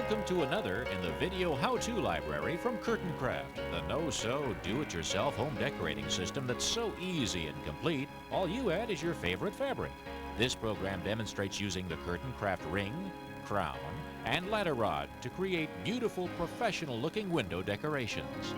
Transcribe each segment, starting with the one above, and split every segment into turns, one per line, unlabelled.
Welcome to another in the video how-to library from Kurtain Kraft, the no-sew, do-it-yourself home decorating system that's so easy and complete, all you add is your favorite fabric. This program demonstrates using the Kurtain Kraft ring, crown, and ladder rod to create beautiful, professional-looking window decorations.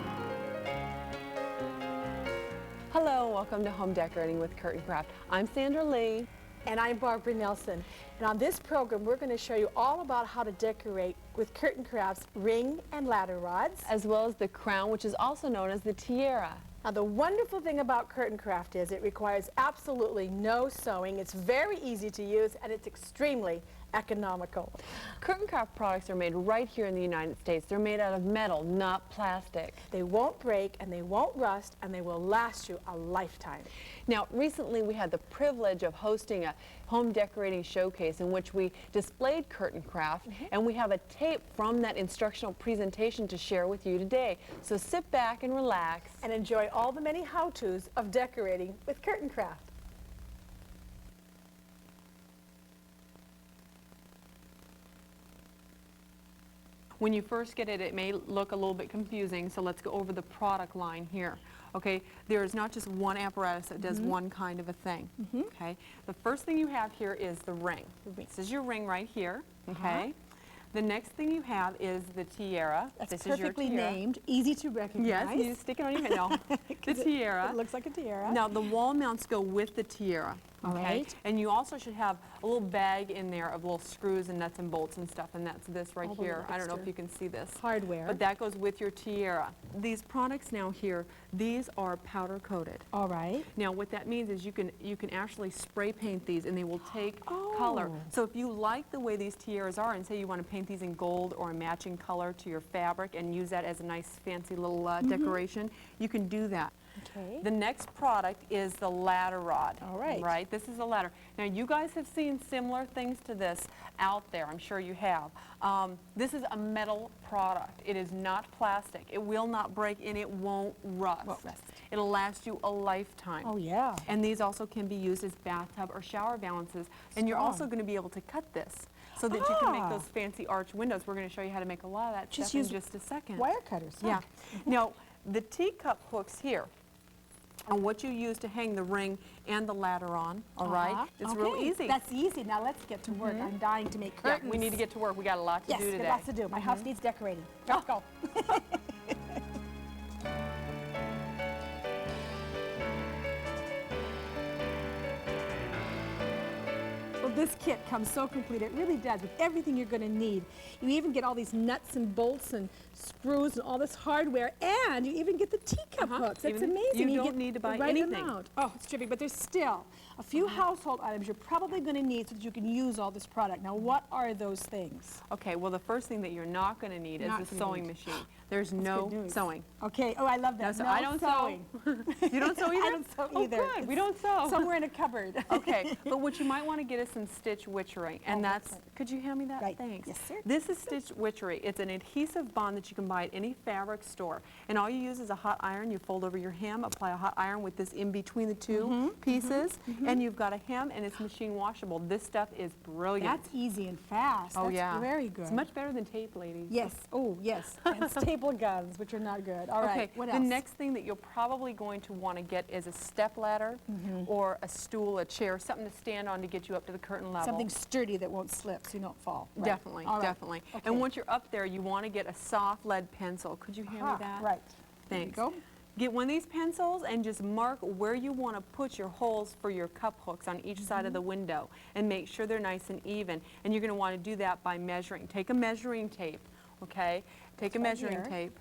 Hello, welcome to Home Decorating with Kurtain Kraft. I'm Sandra Lee.
And I'm Barbara Nelson. And on this program, we're going to show you all about how to decorate with Kurtain Kraft's ring and ladder rods,
As well as the crown, which is also known as the tiara.
Now, the wonderful thing about Kurtain Kraft is it requires absolutely no sewing. It's very easy to use, and it's extremely economical.
Kurtain Kraft products are made right here in the United States. They're made out of metal, not plastic.
They won't break, and they won't rust, and they will last you a lifetime.
Now, recently we had the privilege of hosting a home decorating showcase in which we displayed Kurtain Kraft, and we have a tape from that instructional presentation to share with you today. So sit back and relax.
And enjoy all the many how-tos of decorating with Kurtain Kraft.
When you first get it, it may look a little bit confusing, so let's go over the product line here. Okay, there is not just one apparatus that does one kind of a thing. Okay, the first thing you have here is the ring. This is your ring right here. Okay, the next thing you have is the tiara.
That's
this
perfectly
is your tiara.
named, easy to recognize.
Yes, you stick it on your head. No, the tiara.
It looks like a tiara.
Now the wall mounts go with the tiara.
All
Okay,
right.
and you also should have a little bag in there of little screws and nuts and bolts and stuff, and that's this right
All the
here.
little
I don't know if
extra
you can see this.
hardware.
But that goes with your tiara. These products now here, these are powder coated.
All right.
Now what that means is you can actually spray paint these and they will take color.
Oh.
So if you like the way these tiaras are and say you want to paint these in gold or a matching color to your fabric and use that as a nice fancy little decoration, you can do that.
Okay.
The next product is the ladder rod.
All right.
Right, this is a ladder. Now you guys have seen similar things to this out there, I'm sure you have. This is a metal product. It is not plastic. It will not break and it won't rust. It'll last you a lifetime.
Oh, yeah.
And these also can be used as bathtub or shower balances. And you're also going to be able to cut this so that you can make those fancy arch windows. We're going to show you how to make a lot of that stuff in just a second.
Wire cutters. Huh?
Yeah. Now, the teacup hooks here are what you use to hang the ring and the ladder on, all right? It's real easy.
That's easy. Now let's get to work. I'm dying to make curtains.
Yeah, we need to get to work. We got a lot to do today.
Yes, lots to do. My house needs decorating. Let's go. Well, this kit comes so complete. It really does, with everything you're going to need. You even get all these nuts and bolts and screws and all this hardware, and you even get the teacup hooks. That's amazing.
You don't need to buy
the right
anything.
amount. Oh, it's terrific, but there's still a few household items you're probably going to need so that you can use all this product. Now, what are those things?
Okay, well, the first thing that you're not going to need is the sewing machine. There's
good
no
news.
sewing.
Okay. Oh, I love that.
No, I don't
sewing.
sew. You don't sew either?
I don't sew either.
Oh, good. We don't sew.
Somewhere in a cupboard.
Okay, but what you might want to get is some stitch witchery, and that's, could you hand me that?
Right.
Thanks.
Yes, sir.
This is stitch witchery. It's an adhesive bond that you can buy at any fabric store, and all you use is a hot iron. You fold over your hem, apply a hot iron with this in between the two pieces, and you've got a hem, and it's machine washable. This stuff is brilliant.
That's easy and fast.
Oh,
That's
yeah.
very good.
It's much better than tape, ladies.
Yes. Oh, yes. And staple guns, which are not good. All right.
Okay,
What
the
else?
next thing that you're probably going to want to get is a step ladder or a stool, a chair, something to stand on to get you up to the curtain level.
Something sturdy that won't slip so you don't fall. Right.
Definitely,
All right.
definitely.
Okay.
And once you're up there, you want to get a soft lead pencil. Could you hand me that?
Right.
Thanks.
There you go.
Get one of these pencils and just mark where you want to put your holes for your cup hooks on each side of the window and make sure they're nice and even. And you're going to want to do that by measuring. Take a measuring tape, okay? Take a measuring tape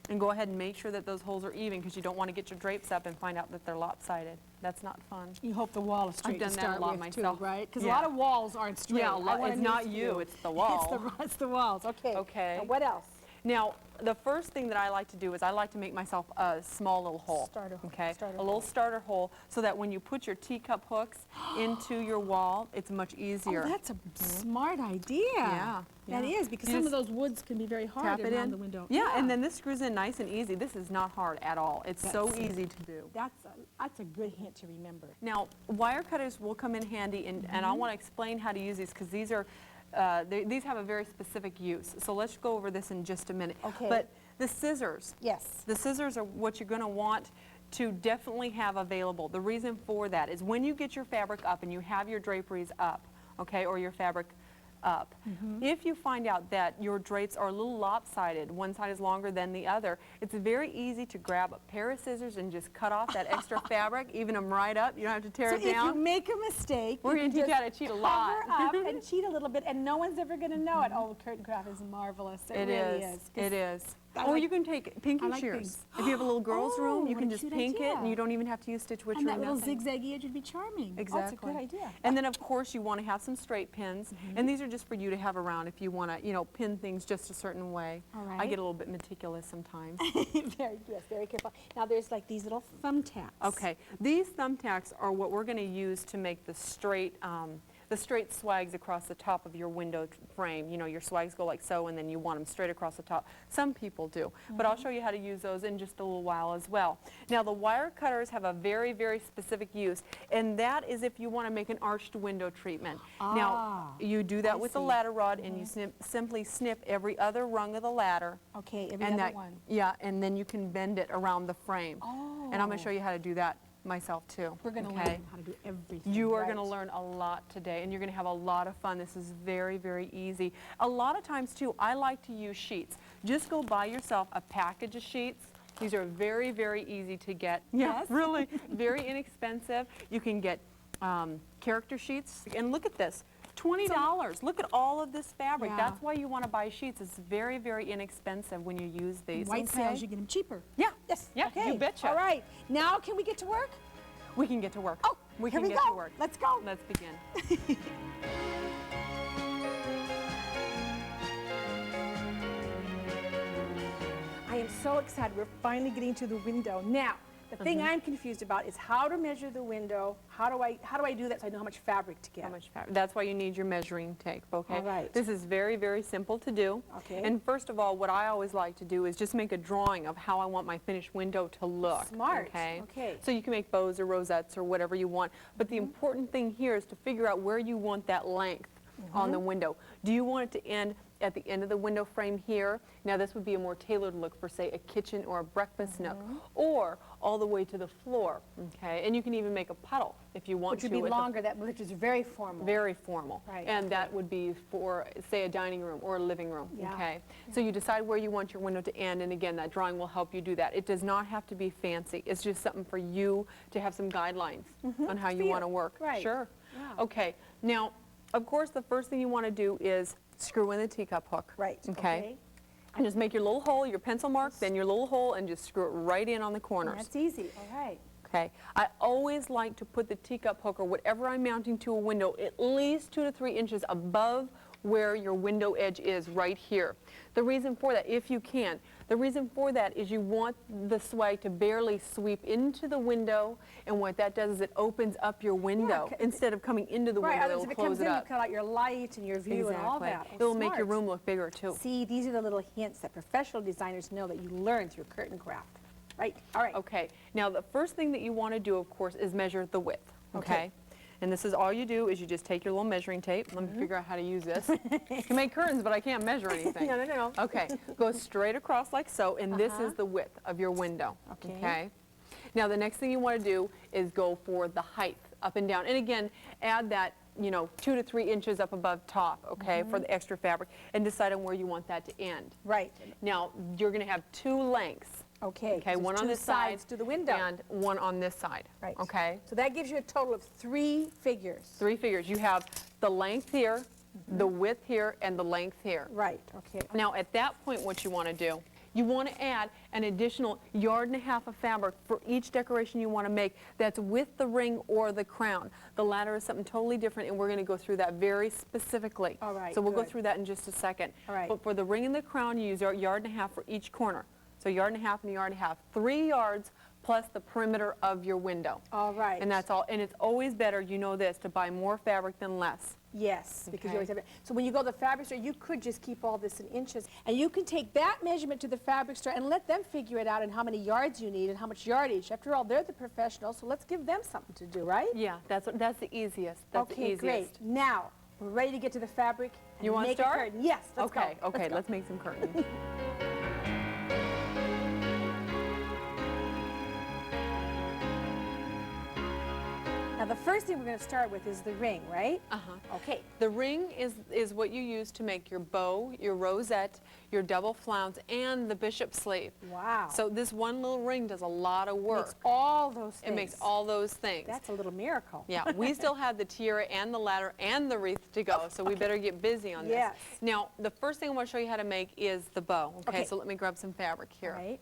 and go ahead and make sure that those holes are even because you don't want to get your drapes up and find out that they're lopsided. That's not fun.
You hope the wall is straight
I've done
to
that
start
a lot
with
myself.
too, right? Because
Yeah.
a lot of walls aren't straight.
Yeah,
I want
it's
a
not
nice
you,
view.
it's the wall.
It's the walls. Okay.
Okay.
Now, what else?
Now, the first thing that I like to do is I like to make myself a small little hole.
Starter hole.
Okay,
Starter
a little starter hole so that when you put your teacup hooks into your wall, it's much easier.
Oh, that's a smart idea.
Yeah,
That
yeah.
is, because
You
some of
just
those woods can be very hard
Tap it
around
in.
the window.
Yeah, and then this screws in nice and easy. This is not hard at all. It's so
That's
easy to do.
That's a good hint to remember.
Now, wire cutters will come in handy, and I want to explain how to use these because these are these have a very specific use. So let's go over this in just a minute.
Okay.
But the scissors.
Yes.
The scissors are what you're going to want to definitely have available. The reason for that is when you get your fabric up and you have your draperies up, okay, or your fabric up. If you find out that your drapes are a little lopsided, one side is longer than the other, it's very easy to grab a pair of scissors and just cut off that extra fabric, even them right up. You don't have to tear it down.
So if you make a mistake,
we're going to teach you how to cheat a lot.
Cover up and cheat a little bit, and no one's ever going to know it. Oh, Kurtain Kraft is marvelous. It really is.
It is.
I
Or
like-
you can take pinky
I like
shears.
things.
If you have a little girl's room, you
what
can
a
just
cute
pink it,
idea.
and you don't even have to use stitch witcher
And
or
that little
nothing.
zigzaggy edge would be charming.
Exactly.
Oh, that's a good idea.
And then, of course, you want to have some straight pins, and these are just for you to have around if you want to, you know, pin things just a certain way.
All
I
right.
get a little bit meticulous sometimes.
Very careful. Now there's like these little thumbtacks.
Okay, these thumbtacks are what we're going to use to make the straight swags across the top of your window frame. You know, your swags go like so, and then you want them straight across the top. Some people do, but I'll show you how to use those in just a little while as well. Now, the wire cutters have a very, very specific use, and that is if you want to make an arched window treatment. Now, you do that with the
see.
ladder rod, and you simply snip every other rung of the ladder.
Okay, every
And
other
that,
one.
yeah, and then you can bend it around the frame.
Oh.
And I'm going to show you how to do that myself too.
We're going to
okay?
learn how to do everything.
You are
right.
going to learn a lot today, and you're going to have a lot of fun. This is very, very easy. A lot of times too, I like to use sheets. Just go buy yourself a package of sheets. These are very, very easy to get. Yeah,
Yes.
really, very inexpensive. You can get character sheets, and look at this. $20. Look at all of this fabric.
Yeah.
That's why you want to buy sheets. It's very, very inexpensive when you use these.
White
okay?
sales, you get them cheaper.
Yeah.
Yes.
Yeah,
Okay.
you betcha.
All right. Now can we get to work?
We can get to work.
Oh,
we
here
can
we
get
go.
to work.
Let's go.
Let's begin.
I am so excited. We're finally getting to the window. Now, the thing I'm confused about is how to measure the window. How do I do that so I know how much fabric to get?
How much fabric? That's why you need your measuring tape, okay?
All right.
This is very, very simple to do.
Okay.
And first of all, what I always like to do is just make a drawing of how I want my finished window to look.
Smart.
Okay.
Okay.
So you can make bows or rosettes or whatever you want. But the important thing here is to figure out where you want that length on the window. Do you want it to end at the end of the window frame here? Now this would be a more tailored look for, say, a kitchen or a breakfast nook, or all the way to the floor, okay? And you can even make a puddle if you want
Which would
to.
be
with a-
longer, which is very formal.
Very formal.
Right,
And that would be for, say, a dining room or a living room,
Yeah.
okay? So you decide where you want your window to end, and again, that drawing will help you do that. It does not have to be fancy. It's just something for you to have some guidelines on how you
for
want to
you.
work.
Right.
Sure.
Yeah.
Okay. Now, of course, the first thing you want to do is screw in the teacup hook.
Right.
Okay. And just make your little hole, your pencil mark, then your little hole, and just screw it right in on the corners.
That's easy. All right.
Okay, I always like to put the teacup hook or whatever I'm mounting to a window at least 2 to 3 inches above where your window edge is right here. The reason for that, if you can, the reason for that is you want the swag to barely sweep into the window, and what that does is it opens up your window.
c-
Instead of coming into the
Right.
window,
Otherwise,
it'll
if it
close
comes
it
in, you
up.
cut out your light and your view and all that. Oh,
It'll make your
smart.
room look bigger too.
See, these are the little hints that professional designers know that you learn through Kurtain Kraft. Right. All right.
Okay, now the first thing that you want to do, of course, is measure the width,
Okay.
okay? And this is all you do is you just take your little measuring tape. Let me figure out how to use this. I can make curtains, but I can't measure anything.
No.
Okay, go straight across like so, and this is the width of your window,
Okay.
Now the next thing you want to do is go for the height, up and down. And again, add that, you know, 2 to 3 inches up above top, okay, for the extra fabric, and decide on where you want that to end.
Right.
Now, you're going to have 2 lengths.
Okay.
Okay,
so
one
there's
on
two
this side
sides to the window.
and one on this side.
Right.
Okay,
So that gives you a total of 3 figures.
3 figures. You have the length here, the width here, and the length here.
Right. Okay.
Now, at that point, what you want to do, you want to add an additional 1.5 yards of fabric for each decoration you want to make that's with the ring or the crown. The latter is something totally different, and we're going to go through that very specifically.
All right,
So we'll go
good.
through that in just a second.
All right.
But for the ring and the crown, you use 1.5 yards for each corner. So 1.5 yards and 1.5 yards. 3 yards plus the perimeter of your window.
All right.
And that's all. And it's always better, you know this, to buy more fabric than less.
Yes, because
Okay.
you always have it. So when you go to the fabric store, you could just keep all this in inches, and you can take that measurement to the fabric store and let them figure it out and how many yards you need and how much yardage. After all, they're the professionals, so let's give them something to do, right?
Yeah, that's the easiest. That's the
Okay,
easiest.
great. Now, we're ready to get to the fabric.
You want to
make a
start?
curtain. Yes, let's go.
Okay, let's make some curtains.
Now the first thing we're going to start with is the ring, right? Okay.
The ring is what you use to make your bow, your rosette, your double flounce, and the bishop sleeve.
Wow.
So this one little ring does a lot of work.
Makes all those things.
It makes all those things.
That's a little miracle.
Yeah, we still have the tiara and the ladder and the wreath to go, so we better get busy on this.
Yes.
Now, the first thing I want to show you how to make is the bow. Okay,
Okay.
so let me grab some fabric here.
All right.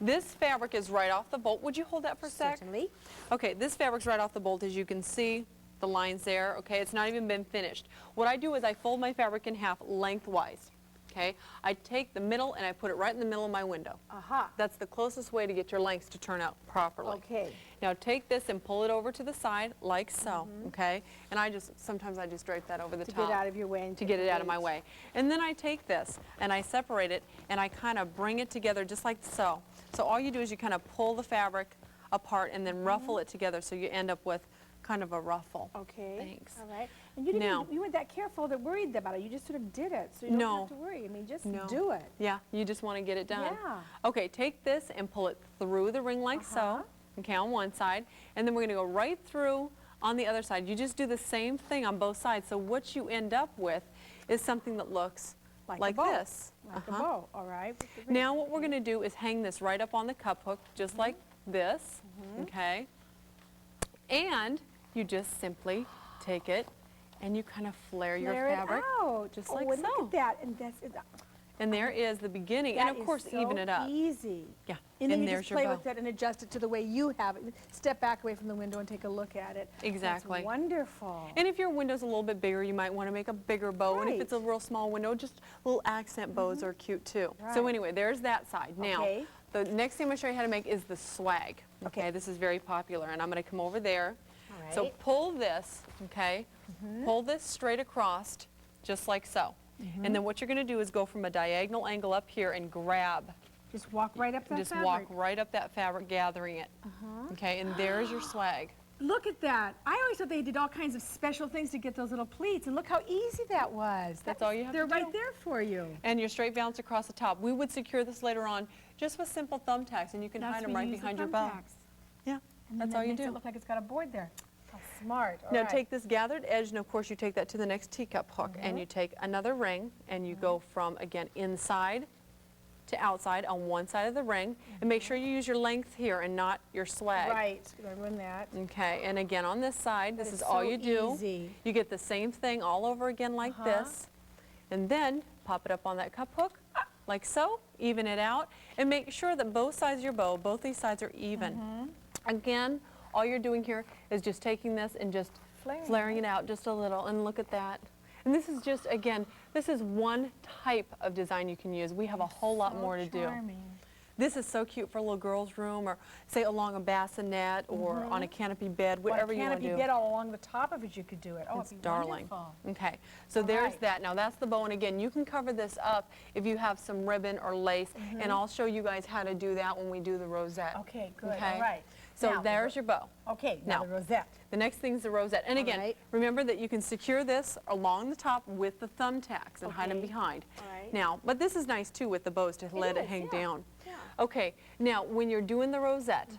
This fabric is right off the bolt. Would you hold that for a sec?
Certainly.
Okay, this fabric's right off the bolt, as you can see. The lines there, okay, it's not even been finished. What I do is I fold my fabric in half lengthwise, okay? I take the middle and I put it right in the middle of my window.
Aha.
That's the closest way to get your lengths to turn out properly.
Okay.
Now take this and pull it over to the side like so, okay? And sometimes I just drape that over the
To
top.
get out of your way. And
To
take
get
the
it out of my
weight.
way. And then I take this and I separate it and I kind of bring it together just like so. So all you do is you kind of pull the fabric apart and then ruffle it together so you end up with kind of a ruffle.
Okay.
Thanks.
All right. And you didn't
Now-
you weren't that careful that worried about it. You just sort of did it. So you don't
No.
have to worry. I mean, just
No.
do it.
Yeah, you just want to get it done.
Yeah.
Okay, take this and pull it through the ring like so, okay, on one side, and then we're going to go right through on the other side. You just do the same thing on both sides. So what you end up with is something that looks
Like
like
a bow.
this.
Like a bow. All right. with the ring.
Now what we're going to do is hang this right up on the cup hook, just like this, okay? And you just simply take it and you kind of flare your
Flare it
fabric,
out.
just
Oh,
like
and
so.
Look at that. And that's
And there is the beginning,
that
and of course
is so
even it up.
easy.
Yeah,
And then you
there's
just
your
play
bow.
with it and adjust it to the way you have it. Step back away from the window and take a look at it.
Exactly.
That's wonderful.
And if your window's a little bit bigger, you might want to make a bigger bow. And if it's a
Right.
real small window, just little accent bows are cute too. So
Right.
anyway, there's that side. Now,
Okay.
the next thing I'm going to show you how to make is the swag.
Okay.
This is very popular, and I'm going to come over there.
All
So
right.
pull this, okay? Pull this straight across, just like so. And then what you're going to do is go from a diagonal angle up here and grab.
Just walk right up that
Just
fabric.
walk right up that fabric, gathering it. Okay, and there's your swag.
Look at that. I always thought they did all kinds of special things to get those little pleats, and look how easy that was.
That's all you have to
They're
do.
right there for you.
And your straight valance across the top. We would secure this later on just with simple thumbtacks, and you can hide them right behind your bow. Yeah,
And
that's
then
all
it
you
makes
do.
it look like it's got a board there. How smart. All
Now
right.
take this gathered edge, and of course you take that to the next teacup hook, and you take another ring, and you go from, again, inside to outside on one side of the ring, and make sure you use your length here and not your swag.
Right. Gonna ruin that.
Okay, and again on this side, this
That
is
is
all
so
you do.
easy.
You get the same thing all over again like this, and then pop it up on that cup hook, like so, even it out, and make sure that both sides of your bow, both these sides are even. Again, all you're doing here is just taking this and just flaring it out just a little, and look at that. And this is just, again, this is one type of design you can use. We have a whole lot more to do.
Charming.
This is so cute for a little girl's room, or say along a bassinet, or on a canopy bed, whatever you want to
Canopy
do.
bed all along the top of it, you could do it. Oh,
It's
it'd be
darling.
wonderful.
Okay, so there's
right.
that. Now that's the bow, and again, you can cover this up if you have some ribbon or lace, and I'll show you guys how to do that when we do the rosette.
Okay, good.
Okay?
All right.
So
Now,
there's your bow.
Okay, now
Now,
the rosette.
The next thing is the rosette. And again,
right.
remember that you can secure this along the top with the thumbtacks and hide them
Okay.
behind.
All right.
Now, but this is nice too with the bows to let it
is,
hang
yeah.
down.
Yeah.
Okay, now when you're doing the rosette,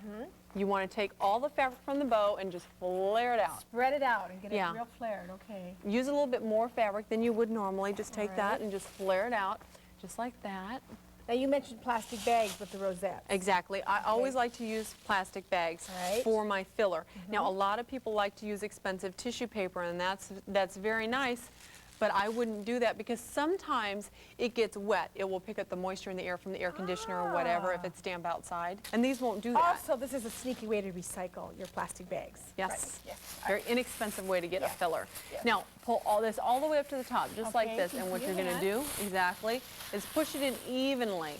you want to take all the fabric from the bow and just flare it out.
Spread it out and get
Yeah.
it real flared. Okay.
Use a little bit more fabric than you would normally. Just take
All
that
right.
and just flare it out, just like that.
Now you mentioned plastic bags with the rosette.
Exactly. I always like to use plastic bags
All right.
for my filler. Now, a lot of people like to use expensive tissue paper, and that's very nice, but I wouldn't do that because sometimes it gets wet. It will pick up the moisture in the air from the air conditioner or whatever if it's damp outside, and these won't do that.
Also, this is a sneaky way to recycle your plastic bags.
Yes.
Right. Yes.
Very inexpensive way to get a filler.
Yes.
Now, pull all this all the way up to the top, just like
Okay,
this.
can
And what
see
you're going to
that.
do, exactly, is push it in evenly.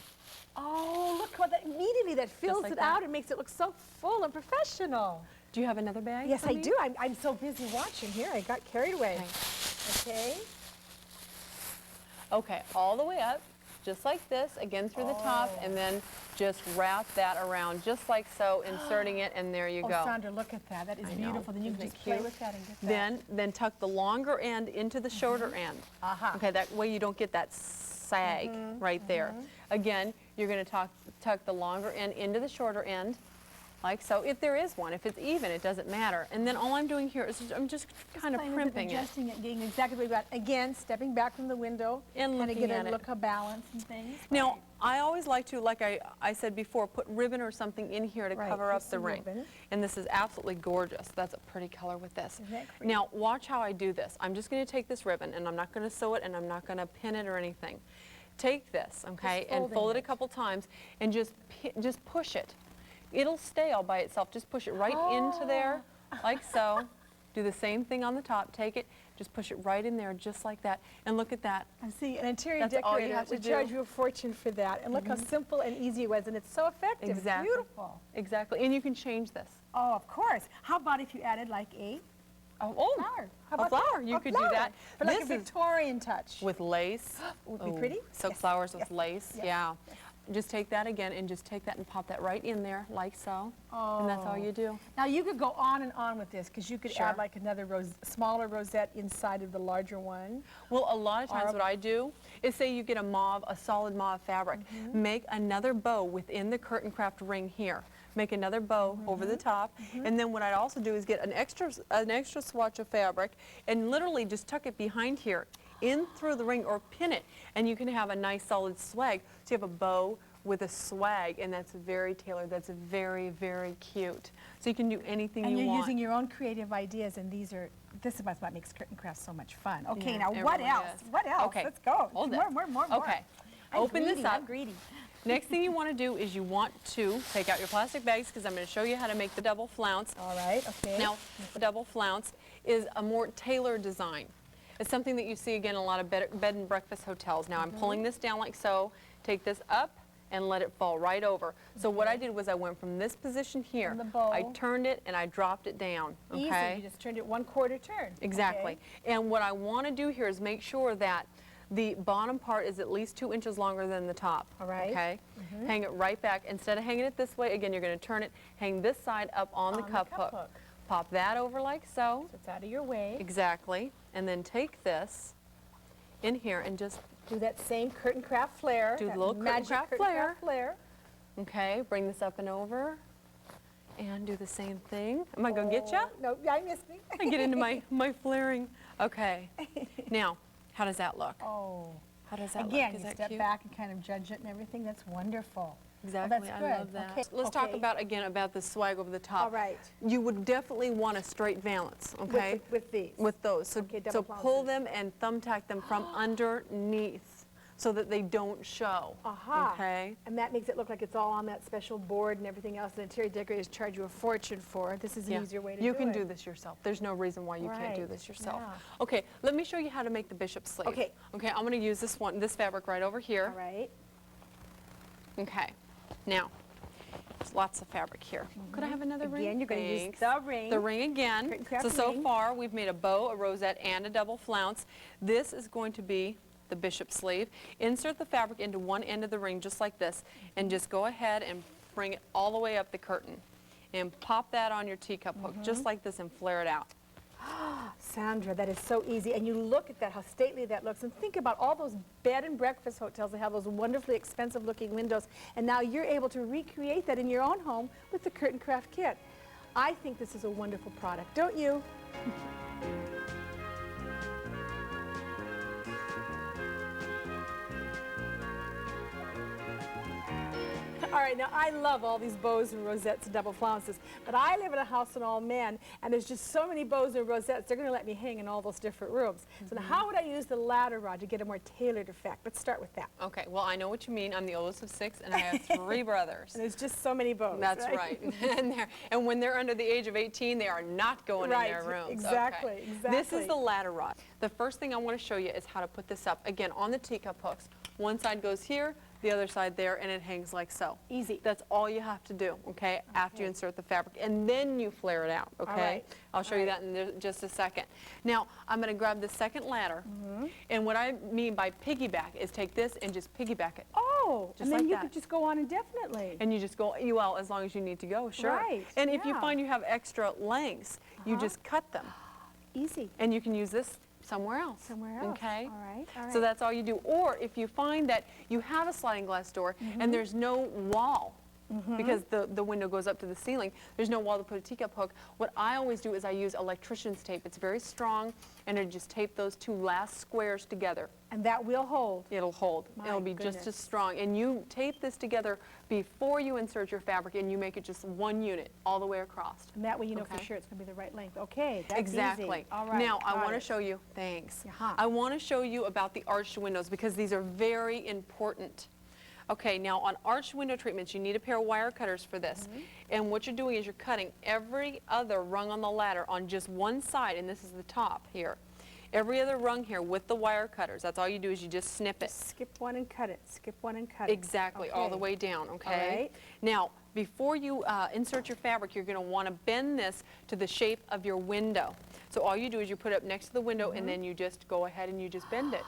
Oh, look how that immediately that fills
like
it
that.
out and makes it look so full and professional.
Do you have another bag?
Yes,
for
I
me?
do. I'm so busy watching here. I got carried away. Okay.
Okay, all the way up, just like this, again through the top, and then just wrap that around just like so, inserting it, and there you go.
Sandra, look at that. That is beautiful. Then you can just play with that and get that.
Then tuck the longer end into the shorter end. Okay, that way you don't get that sag right there. Again, you're going to tuck the longer end into the shorter end, like so. If there is one, if it's even, it doesn't matter. And then all I'm doing here is I'm just kind of primping it.
Adjusting it, getting exactly what you got. Again, stepping back from the window
and looking
get
at
a
it.
look of balance and things.
Now, I always like to, like I said before, put ribbon or something in here to cover up the ring. And this is absolutely gorgeous. That's a pretty color with this. Now, watch how I do this. I'm just going to take this ribbon, and I'm not going to sew it, and I'm not going to pin it or anything. Take this, okay, and fold it a couple times, and just push it. It'll stay all by itself. Just push it right into there, like so. Do the same thing on the top. Take it, just push it right in there, just like that. And look at that.
I see, an interior
That's all you
decorator
have to
would
do.
charge you a fortune for that. And look how simple and easy it was, and it's so effective.
Exactly.
It's beautiful.
Exactly, and you can change this.
Oh, of course. How about if you added like a flower? How about
flower.
that?
You could do that.
For like
This
a
is
Victorian touch.
with lace.
Would be pretty?
Silk
Yes.
flowers with
Yes.
lace,
Yes.
yeah. Just take that again and just take that and pop that right in there, like so. And that's all you do.
Now you could go on and on with this because you could
Sure.
add like another smaller rosette inside of the larger one.
Well, a lot of times what I do is say you get a solid mauve fabric. Make another bow within the Kurtain Kraft ring here. Make another bow over the top. And then what I'd also do is get an extra swatch of fabric and literally just tuck it behind here, in through the ring, or pin it, and you can have a nice solid swag. So you have a bow with a swag, and that's very tailored. That's very, very cute. So you can do anything you want.
And you're using your own creative ideas, and this is what makes Kurtain Kraft so much fun. Okay,
Yeah,
now
it
what
really
else?
is.
What else?
Okay,
Let's go.
hold
more,
it.
more.
Okay, open this up.
I'm greedy.
Next thing you want to do is you want to take out your plastic bags, because I'm going to show you how to make the double flounce.
All right, okay.
Now, the double flounce is a more tailored design. It's something that you see again in a lot of bed and breakfast hotels. Now I'm pulling this down like so, take this up and let it fall right over. So what I did was I went from this position here,
From the bow.
I turned it and I dropped it down, okay?
Easy, you just turned it 1/4 turn.
Exactly.
Okay.
And what I want to do here is make sure that the bottom part is at least 2 inches longer than the top.
All right.
Okay? Hang it right back. Instead of hanging it this way, again, you're going to turn it, hang this side up on the cup hook. Pop that over like so.
So it's out of your way.
Exactly. And then take this in here and just
Do that same Kurtain Kraft flare.
Do the
that
little Kurtain
magic
Kraft
Kurtain
flare.
Kraft flare.
okay, bring this up and over and do the same thing. Am I going to get you?
No, I missed me.
I get into my flaring. Okay. Now, how does that look?
Oh.
How does that
Again,
look? Is
you
that
step
cute?
back and kind of judge it and everything. That's wonderful.
Exactly.
Oh, that's
I
good.
love that.
Okay.
Let's talk
Okay.
about the swag over the top.
All right.
You would definitely want a straight valance, okay?
With these.
With those. So,
Okay,
so
double
pull
flounces.
them and thumbtack them from underneath so that they don't show.
Aha.
Okay?
And that makes it look like it's all on that special board and everything else. The interior decorators charge you a fortune for. This is an
Yeah.
easier way to
You
do
can
it.
do this yourself. There's no reason why you can't do
Right.
this yourself.
Yeah.
Okay, let me show you how to make the bishop sleeve.
Okay.
Okay, I'm going to use this fabric right over here.
All right.
Okay. Now, there's lots of fabric here. Could I have another ring?
Again, you're going to use
Thanks.
the ring.
The ring again.
Kurtain Kraft
So
ring.
far we've made a bow, a rosette, and a double flounce. This is going to be the bishop sleeve. Insert the fabric into one end of the ring just like this, and just go ahead and bring it all the way up the curtain. And pop that on your teacup hook just like this and flare it out.
Sandra, that is so easy. And you look at that, how stately that looks. And think about all those bed and breakfast hotels that have those wonderfully expensive looking windows. And now you're able to recreate that in your own home with the Kurtain Kraft kit. I think this is a wonderful product, don't you? All right, now I love all these bows and rosettes and double flounces, but I live in a house of all men, and there's just so many bows and rosettes, they're going to let me hang in all those different rooms. So now how would I use the ladder rod to get a more tailored effect? Let's start with that.
Okay, well, I know what you mean. I'm the oldest of 6, and I have 3 brothers.
And there's just so many bows.
That's right. And when they're under the age of 18, they are not going in their rooms.
Exactly,
Okay.
exactly.
This is the ladder rod. The first thing I want to show you is how to put this up. Again, on the teacup hooks. One side goes here, the other side there, and it hangs like so.
Easy.
That's all you have to do, okay, after you insert the fabric, and then you flare it out, okay?
right.
I'll show you that in just a second. Now, I'm going to grab the second ladder, and what I mean by piggyback is take this and just piggyback it.
Oh,
Just
and then
like
you
that.
could just go on indefinitely.
And you just go, well, as long as you need to go, sure.
Right,
And if you
yeah.
find you have extra lengths, you just cut them,
Easy.
and you can use this somewhere else.
Somewhere else.
Okay?
All right, all right.
So that's all you do. Or if you find that you have a sliding glass door and there's no wall, because the window goes up to the ceiling, there's no wall to put a teacup hook, what I always do is I use electrician's tape. It's very strong, and I just tape those two last squares together.
And that will hold.
It'll hold.
My
It'll be just
goodness.
as strong. And you tape this together before you insert your fabric, and you make it just one unit all the way across.
And that way you know for
Okay.
sure it's going to be the right length. Okay, that's
Exactly.
easy. All right.
Now, I
got
want to
it.
show you, thanks.
Uh-huh.
I want to show you about the arched windows because these are very important. Okay, now on arched window treatments, you need a pair of wire cutters for this. And what you're doing is you're cutting every other rung on the ladder on just one side, and this is the top here. Every other rung here with the wire cutters. That's all you do is you just snip it.
Skip one and cut it. Skip one and cut it.
Exactly, all the
Okay.
way down, okay?
right.
Now, before you insert your fabric, you're going to want to bend this to the shape of your window. So all you do is you put it up next to the window, and then you just go ahead and you just bend it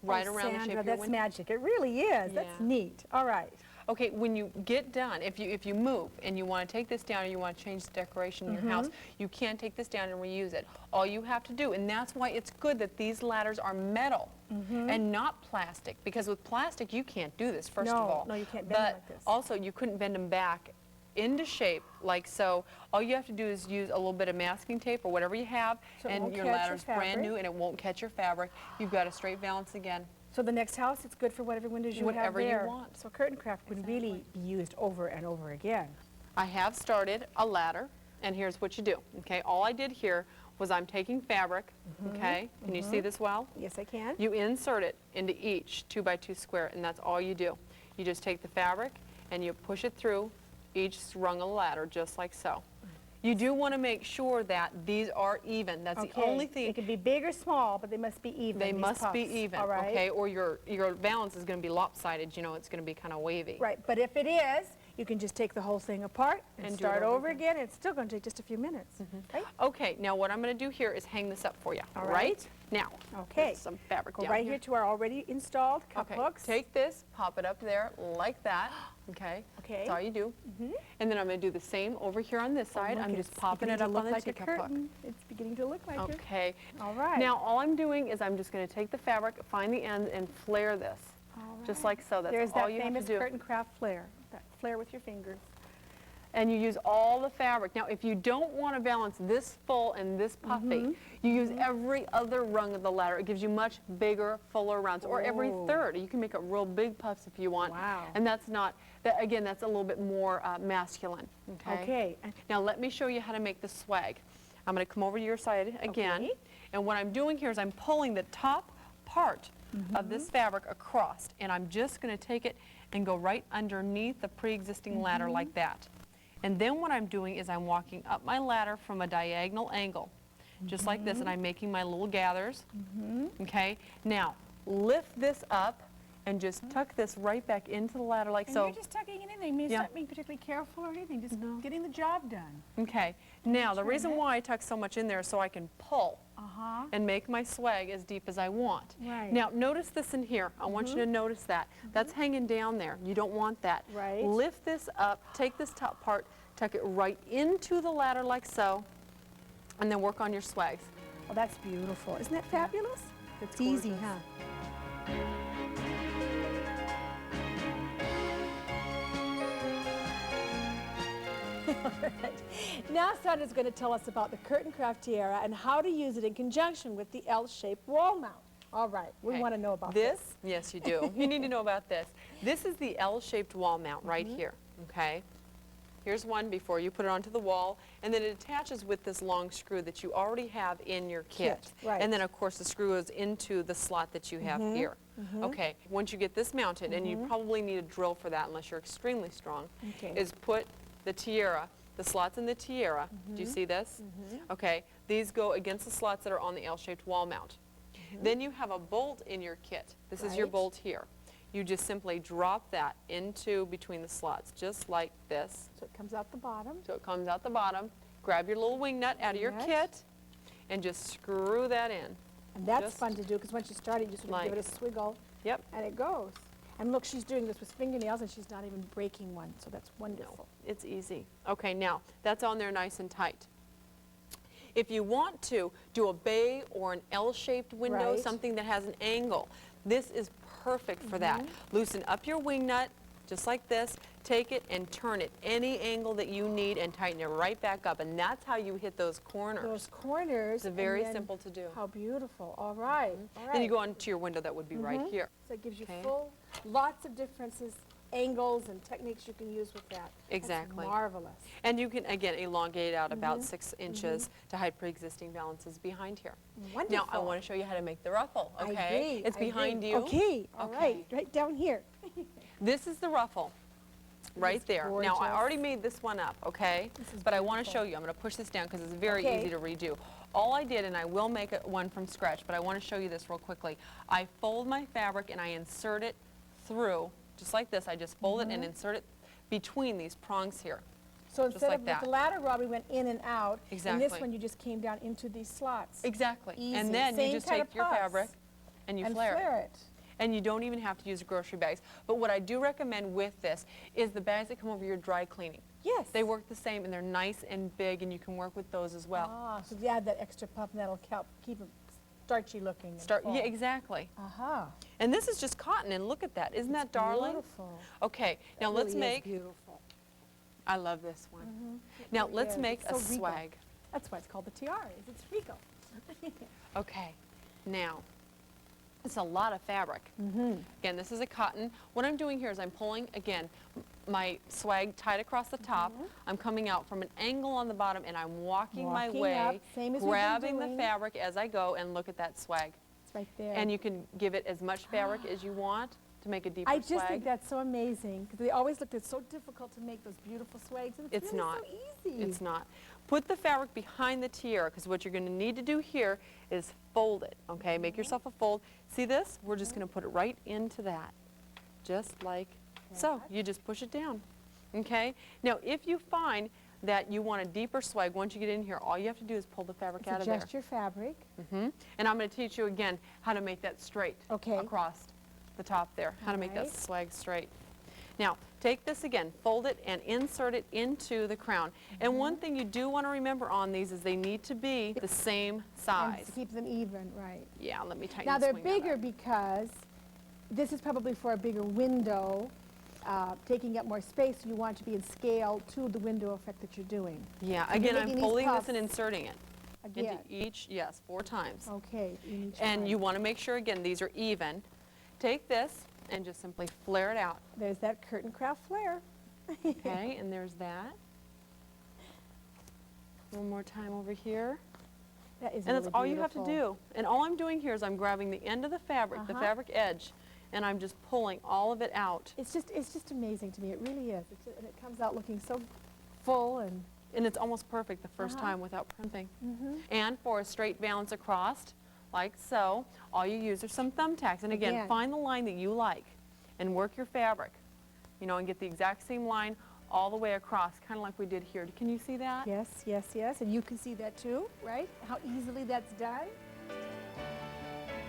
right
Oh,
around the shape
Sandra,
of your
that's
window.
magic. It really is. That's
Yeah.
neat. All right.
Okay, when you get done, if you move and you want to take this down or you want to change the decoration in your house, you can take this down and reuse it. All you have to do, and that's why it's good that these ladders are metal and not plastic, because with plastic you can't do this, first of
No,
all.
no, you can't bend them
But
like this.
also you couldn't bend them back into shape like so. All you have to do is use a little bit of masking tape or whatever you have,
So it
and
won't
your
catch your
ladder's brand
fabric.
new and it won't catch your fabric. You've got a straight valance again.
So the next house, it's good for whatever windows you
Whatever
have
you
there.
want.
So curtain craft would really be used over and over again.
I have started a ladder, and here's what you do, okay? All I did here was I'm taking fabric, okay? Can you see this well?
Yes, I can.
You insert it into each 2x2 square, and that's all you do. You just take the fabric and you push it through each rung of the ladder, just like so. You do want to make sure that these are even. That's the only
They
thing.
could be big or small, but they must be even.
They
these
must be
puffs.
even,
All right.
okay? Or your balance is going to be lopsided, you know, it's going to be kind of wavy.
Right, but if it is, you can just take the whole thing apart and
And do it
start
over
over again. It's still going to take just a few minutes. Right?
Okay, now what I'm going to do here is hang this up for you,
All
right?
right.
Now,
Okay.
there's some fabric
Go
down
right here to our already installed cup
Okay,
hooks.
take this, pop it up there like that, okay?
Okay.
That's all you do. And then I'm going to do the same over here on this side.
Look,
I'm
it's
just popping
beginning
it
to
up
look
on the
like a
teacup hook.
curtain. It's beginning to look like it.
Okay.
All right.
Now, all I'm doing is I'm just going to take the fabric, find the end, and flare this,
All
just
right.
like so. That's
There's
all
that
you have
famous
to do.
curtain craft flare. That flare with your fingers.
And you use all the fabric. Now, if you don't want to balance this full and this puffy, you use every other rung of the ladder. It gives you much bigger, fuller rounds, or every
Oh.
third. You can make it real big puffs if you want.
Wow.
And that's not, again, that's a little bit more masculine. Okay.
Okay.
Now, let me show you how to make the swag. I'm going to come over to your side again.
Okay.
And what I'm doing here is I'm pulling the top part of this fabric across. And I'm just going to take it and go right underneath the pre-existing ladder like that. And then what I'm doing is I'm walking up my ladder from a diagonal angle, just like this, and I'm making my little gathers. Okay? Now, lift this up and just tuck this right back into the ladder like
And
so.
you're just tucking it in there. You mean
Yeah.
not being particularly careful or anything, just getting the job done.
Okay. Now, the
Turn
reason
it.
why I tuck so much in there is so I can pull
Uh-huh.
and make my swag as deep as I want.
Right.
Now, notice this in here. I want you to notice that. That's hanging down there. You don't want that.
Right.
Lift this up, take this top part, tuck it right into the ladder like so, and then work on your swags.
Well, that's beautiful. Isn't that fabulous? It's easy,
gorgeous.
huh? All right. Now Sandra's going to tell us about the Kurtain Kraft tiara and how to use it in conjunction with the L-shaped wall mount. All right, we
Okay.
want to know about
this. Yes, you do. You need to know about this. This is the L-shaped wall mount right here, okay? Here's one before you put it onto the wall, and then it attaches with this long screw that you already have in your kit.
Right.
And then, of course, the screw goes into the slot that you have here. Okay, once you get this mounted, and you probably need a drill for that unless you're extremely strong,
Okay.
is put the tiara, the slots in the tiara, do you see this? Okay, these go against the slots that are on the L-shaped wall mount. Then you have a bolt in your kit. This is your
Right.
bolt here. you just simply drop that into between the slots, just like this.
So it comes out the bottom.
So it comes out the bottom. Grab your little wing nut out of your kit and just screw that in.
And that's fun to do because once you start it, you just sort of give it a swiggle.
Yep.
And it goes. And look, she's doing this with fingernails and she's not even breaking one, so that's wonderful.
No, it's easy. Okay, now that's on there nice and tight. If you want to do a bay or an L-shaped window, something that has an angle, this is perfect for that. Loosen up your wing nut, just like this. Take it and turn it any angle that you need and tighten it right back up. And that's how you hit those corners.
Those corners.
It's very simple to do.
How beautiful. All right. All right.
Then you go on to your window that would be right here.
So it gives you lots of differences, angles and techniques you can use with that.
Exactly.
That's marvelous.
And you can, again, elongate out about 6 inches to hide pre-existing balances behind here.
Wonderful.
Now, I want to show you how to make the ruffle, okay?
I agree.
It's behind you.
Okay, all right, right down here.
This is the ruffle. Right there. Now, I already made this one up, okay? But I want to show you. I'm going to push this down because it's very easy to redo. All I did, and I will make one from scratch, but I want to show you this real quickly. I fold my fabric and I insert it through, just like this. I just fold it and insert it between these prongs here.
So instead of with the ladder rod, we went in and out.
Exactly.
And this one, you just came down into these slots.
Exactly.
Easy.
And then you just take your fabric and you flare
it.
And you don't even have to use grocery bags. But what I do recommend with this is the bags that come over your dry cleaning.
Yes.
They work the same and they're nice and big and you can work with those as well.
Ah, so you add that extra puff and that'll keep it starchy looking.
Yeah, exactly.
Aha.
And this is just cotton and look at that. Isn't that darling?
Beautiful.
Okay, now
That
let's
really is
make,
beautiful.
I love this one. Now let's make a swag.
That's why it's called the tiaras. It's regal.
Okay, now, it's a lot of fabric. Again, this is a cotton. What I'm doing here is I'm pulling, again, my swag tight across the top. I'm coming out from an angle on the bottom and I'm walking my way,
up, same as
grabbing the fabric as I go, and look at that swag.
It's right there.
And you can give it as much fabric as you want to make a deeper swag.
I just think that's so amazing because they always looked at so difficult to make those beautiful swags. And it's really
not.
so easy.
It's not. Put the fabric behind the tiara because what you're going to need to do here is fold it, okay? Make yourself a fold. See this? We're just going to put it right into that, just like so. You just push it down, okay? Now, if you find that you want a deeper swag, once you get in here, all you have to do is pull the fabric out of there.
Adjust your fabric.
And I'm going to teach you again how to make that straight across the top there, how to make that swag straight. Now, take this again, fold it and insert it into the crown. And one thing you do want to remember on these is they need to be the same size.
And to keep them even, right.
Yeah, let me tighten
Now
this
they're
wing out
bigger because this is probably for a bigger window, taking up more space. You want it to be in scale to the window effect that you're doing.
Yeah,
So
again,
you're
I'm
making these
folding this
puffs
and inserting it
again.
into each, 4 times.
Okay, in each
And
one.
you want to make sure, again, these are even. Take this and just simply flare it out.
There's that Kurtain Kraft flare.
Okay, and there's that. One more time over here.
That is
And
really
that's all you have to
beautiful.
do. And all I'm doing here is I'm grabbing the end of the fabric, the fabric edge, and I'm just pulling all of it out.
It's just amazing to me. It really is. And it comes out looking so full and
it's almost perfect the first time without primping. And for a straight balance across, like so, all you use are some thumbtacks. And again, find the line that you like and work your fabric, you know, and get the exact same line all the way across, kind of like we did here. Can you see that?
yes, yes, yes. And you can see that too, right? How easily that's done.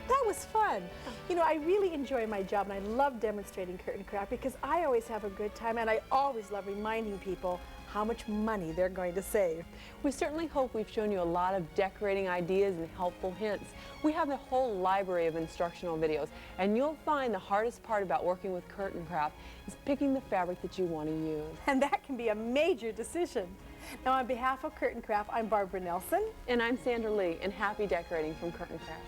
That was fun. You know, I really enjoy my job and I love demonstrating Kurtain Kraft because I always have a good time and I always love reminding people how much money they're going to save.
We certainly hope we've shown you a lot of decorating ideas and helpful hints. We have a whole library of instructional videos, and you'll find the hardest part about working with Kurtain Kraft is picking the fabric that you want to use.
And that can be a major decision. Now, on behalf of Kurtain Kraft, I'm Barbara Nelson.
And I'm Sandra Lee, and happy decorating from Kurtain Kraft.